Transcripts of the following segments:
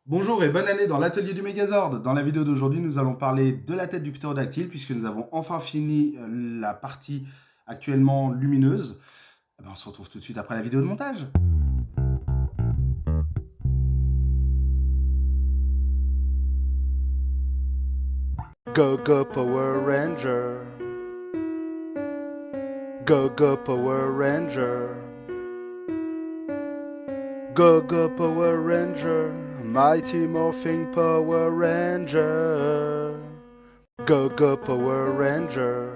Bonjour et bonne année dans l'atelier du Megazord. Dans la vidéo d'aujourd'hui, nous allons parler de la tête du ptérodactyle puisque nous avons enfin fini la partie actuellement lumineuse. Eh ben, on se retrouve tout de suite après la vidéo de montage. Go go Power Ranger. Go go Power Ranger. Go go Power Ranger. Mighty Morphing Power Ranger. Go go Power Ranger.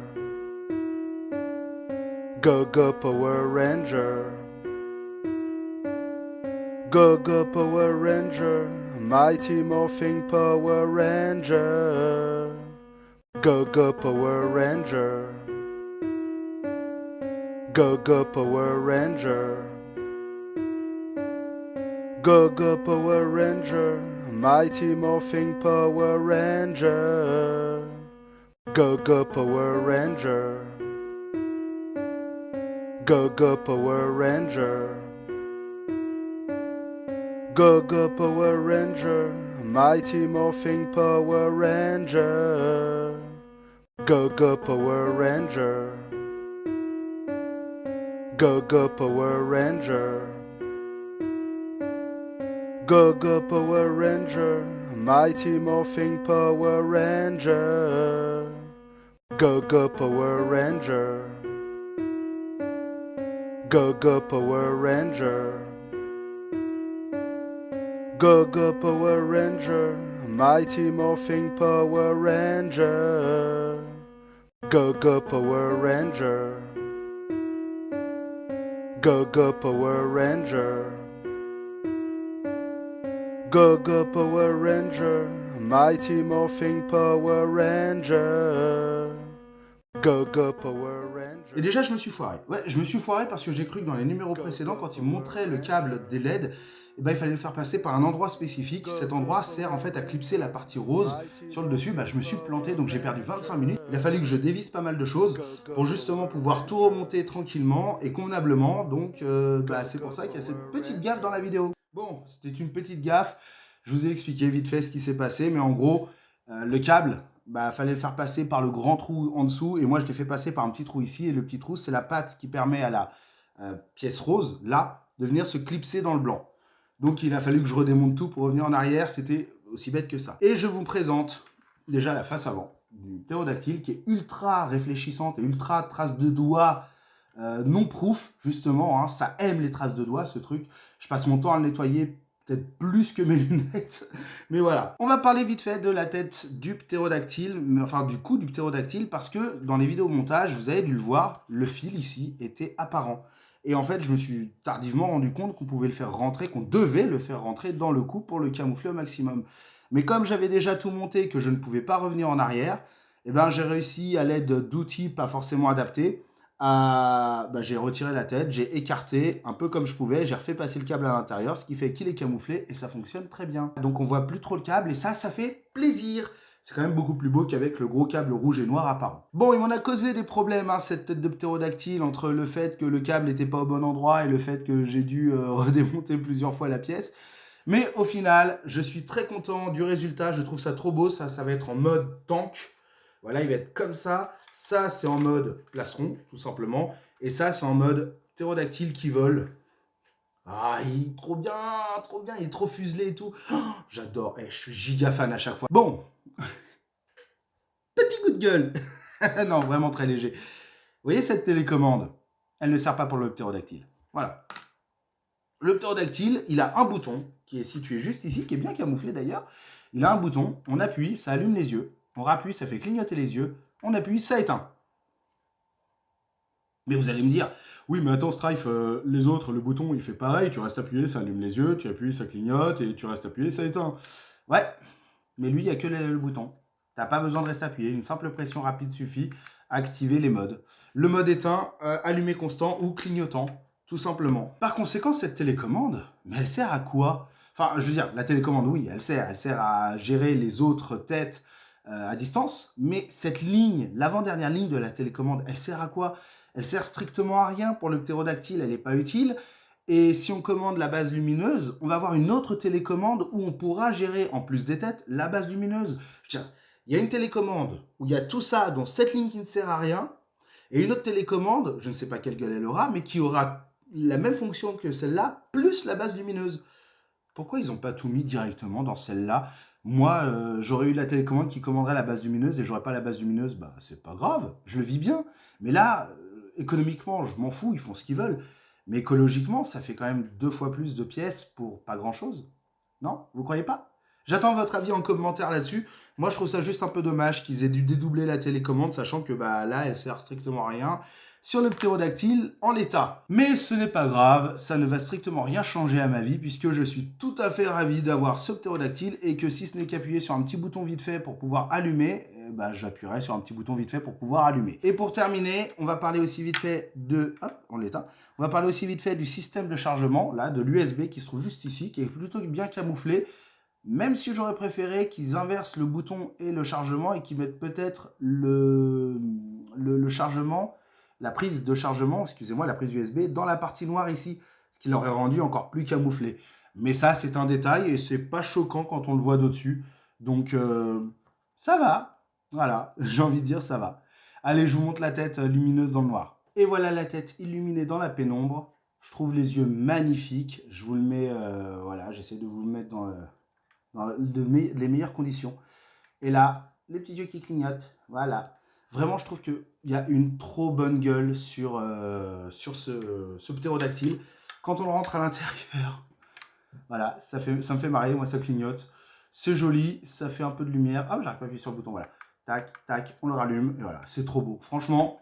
Go go Power Ranger. Go go Power Ranger. Mighty Morphing Power Ranger. Go go Power Ranger. Go go Power Ranger. Go go Power Ranger. Mighty Morphing Power Ranger. Go go Power Ranger. Go go Power Ranger. Go go Power Ranger. Mighty Morphing Power Ranger. Go go Power Ranger. Go go Power Ranger. Go go Power Ranger. Mighty Morphing Power Ranger. Go go Power Ranger. Go go Power Ranger. Go go Power Ranger. Mighty Morphing Power Ranger. Go go Power Ranger. Go go Power Ranger. Go go Power Ranger. Mighty Morphing Power Ranger. Go go Power Ranger. Et déjà, je me suis foiré. Ouais, je me suis foiré parce que j'ai cru que dans les numéros précédents, quand ils montraient le câble des LED, eh ben, il fallait le faire passer par un endroit spécifique. Cet endroit sert en fait à clipser la partie rose sur le dessus. Bah, je me suis planté, donc j'ai perdu 25 minutes. Il a fallu que je dévisse pas mal de choses pour justement pouvoir tout remonter tranquillement et convenablement. Donc c'est pour ça qu'il y a cette petite gaffe dans la vidéo. Bon, c'était une petite gaffe. Je vous ai expliqué vite fait ce qui s'est passé, mais en gros, le câble, fallait le faire passer par le grand trou en dessous, et moi je l'ai fait passer par un petit trou ici, et le petit trou, c'est la patte qui permet à la pièce rose, là, de venir se clipser dans le blanc. Donc il a fallu que je redémonte tout pour revenir en arrière, c'était aussi bête que ça. Et je vous présente déjà la face avant du ptérodactyle, qui est ultra réfléchissante et ultra trace de doigts non proof, justement, hein. Ça aime les traces de doigts, ce truc. Je passe mon temps à le nettoyer, peut-être plus que mes lunettes. Mais voilà. On va parler vite fait de la tête du ptérodactyle, enfin du cou du ptérodactyle, parce que dans les vidéos montage, vous avez dû le voir, le fil ici était apparent. Et en fait, je me suis tardivement rendu compte qu'on pouvait le faire rentrer, qu'on devait le faire rentrer dans le cou pour le camoufler au maximum. Mais comme j'avais déjà tout monté, que je ne pouvais pas revenir en arrière, eh ben, j'ai réussi à l'aide d'outils pas forcément adaptés j'ai retiré la tête, j'ai écarté un peu comme je pouvais, j'ai refait passer le câble à l'intérieur, ce qui fait qu'il est camouflé et ça fonctionne très bien. Donc on voit plus trop le câble et ça fait plaisir. C'est quand même beaucoup plus beau qu'avec le gros câble rouge et noir apparent. Bon, il m'en a causé des problèmes, hein, cette tête de ptérodactyle, entre le fait que le câble n'était pas au bon endroit et le fait que j'ai dû redémonter plusieurs fois la pièce. Mais au final, je suis très content du résultat, je trouve ça trop beau, ça va être en mode tank. Voilà, il va être comme ça. Ça, c'est en mode plastron, tout simplement. Et ça, c'est en mode ptérodactyle qui vole. Ah, il est trop bien, il est trop fuselé et tout. Oh, j'adore, je suis giga fan à chaque fois. Bon, petit coup de gueule. Non, vraiment très léger. Vous voyez cette télécommande? Elle ne sert pas pour le ptérodactyle. Voilà. Le ptérodactyle, il a un bouton qui est situé juste ici, qui est bien camouflé d'ailleurs. Il a un bouton, on appuie, ça allume les yeux. On rappuie, ça fait clignoter les yeux. On appuie, ça éteint. Mais vous allez me dire, oui, mais attends, Strife, les autres, le bouton, il fait pareil, tu restes appuyé, ça allume les yeux, tu appuies, ça clignote, et tu restes appuyé, ça éteint. Ouais, mais lui, il n'y a que le bouton. T'as pas besoin de rester appuyé, une simple pression rapide suffit à activer les modes. Le mode éteint, allumé constant ou clignotant, tout simplement. Par conséquent, cette télécommande, mais elle sert à quoi? Enfin, je veux dire, la télécommande, oui, elle sert à gérer les autres têtes à distance, mais cette ligne, l'avant-dernière ligne de la télécommande, elle sert à quoi? Elle sert strictement à rien pour le ptérodactyle, elle n'est pas utile. Et si on commande la base lumineuse, on va avoir une autre télécommande où on pourra gérer, en plus des têtes, la base lumineuse. Tiens, il y a une télécommande où il y a tout ça, dont cette ligne qui ne sert à rien, et une autre télécommande, je ne sais pas quelle gueule elle aura, mais qui aura la même fonction que celle-là, plus la base lumineuse. Pourquoi ils n'ont pas tout mis directement dans celle-là? Moi, j'aurais eu la télécommande qui commanderait la base lumineuse et j'aurais pas la base lumineuse, bah c'est pas grave, je le vis bien. Mais là, économiquement, je m'en fous, ils font ce qu'ils veulent. Mais écologiquement, ça fait quand même 2 fois plus de pièces pour pas grand-chose. Non? Vous croyez pas? J'attends votre avis en commentaire là-dessus. Moi, je trouve ça juste un peu dommage qu'ils aient dû dédoubler la télécommande, sachant que bah, là, elle sert strictement à rien sur le ptérodactyle en l'état. Mais ce n'est pas grave, ça ne va strictement rien changer à ma vie, puisque je suis tout à fait ravi d'avoir ce ptérodactyle, et que si ce n'est qu'appuyer sur un petit bouton vite fait pour pouvoir allumer, bah, j'appuierai sur un petit bouton vite fait pour pouvoir allumer. Et pour terminer, on va parler aussi vite fait de... Hop, on l'éteint. On va parler aussi vite fait du système de chargement, là, de l'USB qui se trouve juste ici, qui est plutôt bien camouflé. Même si j'aurais préféré qu'ils inversent le bouton et le chargement et qu'ils mettent peut-être le chargement, la prise de chargement, excusez-moi, la prise USB, dans la partie noire ici, ce qui l'aurait rendu encore plus camouflé. Mais ça, c'est un détail et c'est pas choquant quand on le voit d'au-dessus. Donc, ça va. Voilà, j'ai envie de dire ça va. Allez, je vous montre la tête lumineuse dans le noir. Et voilà la tête illuminée dans la pénombre. Je trouve les yeux magnifiques. Je vous le mets, voilà, j'essaie de vous le mettre dans les meilleures conditions. Et là, les petits yeux qui clignotent, voilà. Vraiment, je trouve qu'il y a une trop bonne gueule sur ce ptérodactyle. Quand on le rentre à l'intérieur, voilà, ça me fait marrer, moi ça clignote. C'est joli, ça fait un peu de lumière. Hop, j'arrive pas à appuyer sur le bouton, voilà. Tac, tac, on le rallume, et voilà, c'est trop beau. Franchement,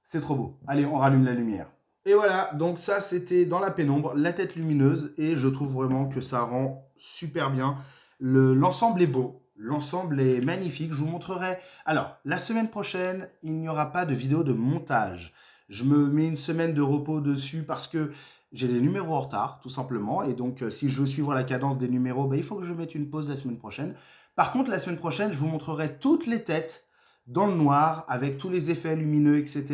c'est trop beau. Allez, on rallume la lumière. Et voilà, donc ça c'était dans la pénombre, la tête lumineuse, et je trouve vraiment que ça rend super bien. L'ensemble est beau, l'ensemble est magnifique, je vous montrerai. Alors, la semaine prochaine, il n'y aura pas de vidéo de montage. Je me mets une semaine de repos dessus parce que j'ai des numéros en retard, tout simplement, et donc si je veux suivre la cadence des numéros, bah, il faut que je mette une pause la semaine prochaine. Par contre, la semaine prochaine, je vous montrerai toutes les têtes dans le noir, avec tous les effets lumineux, etc.,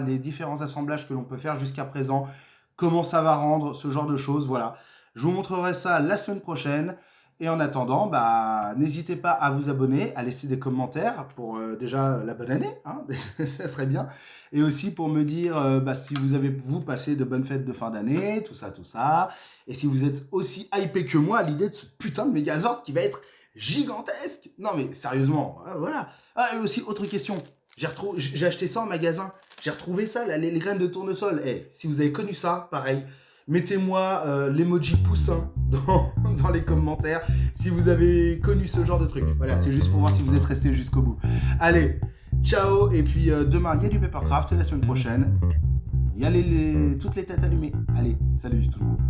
les différents assemblages que l'on peut faire jusqu'à présent, comment ça va rendre, ce genre de choses, voilà. Je vous montrerai ça la semaine prochaine, et en attendant, bah, n'hésitez pas à vous abonner, à laisser des commentaires pour déjà la bonne année, hein, ça serait bien, et aussi pour me dire bah, si vous avez, vous, passé de bonnes fêtes de fin d'année, tout ça, et si vous êtes aussi hypé que moi à l'idée de ce putain de Megazord qui va être gigantesque. Non mais sérieusement, voilà. Ah, et aussi, autre question. J'ai acheté ça en magasin. J'ai retrouvé ça, là, les graines de tournesol. Si vous avez connu ça, pareil, mettez-moi l'emoji poussin dans les commentaires si vous avez connu ce genre de truc. Voilà, c'est juste pour voir si vous êtes resté jusqu'au bout. Allez, ciao. Et puis demain, il y a du Papercraft. La semaine prochaine, il y a toutes les têtes allumées. Allez, salut tout le monde.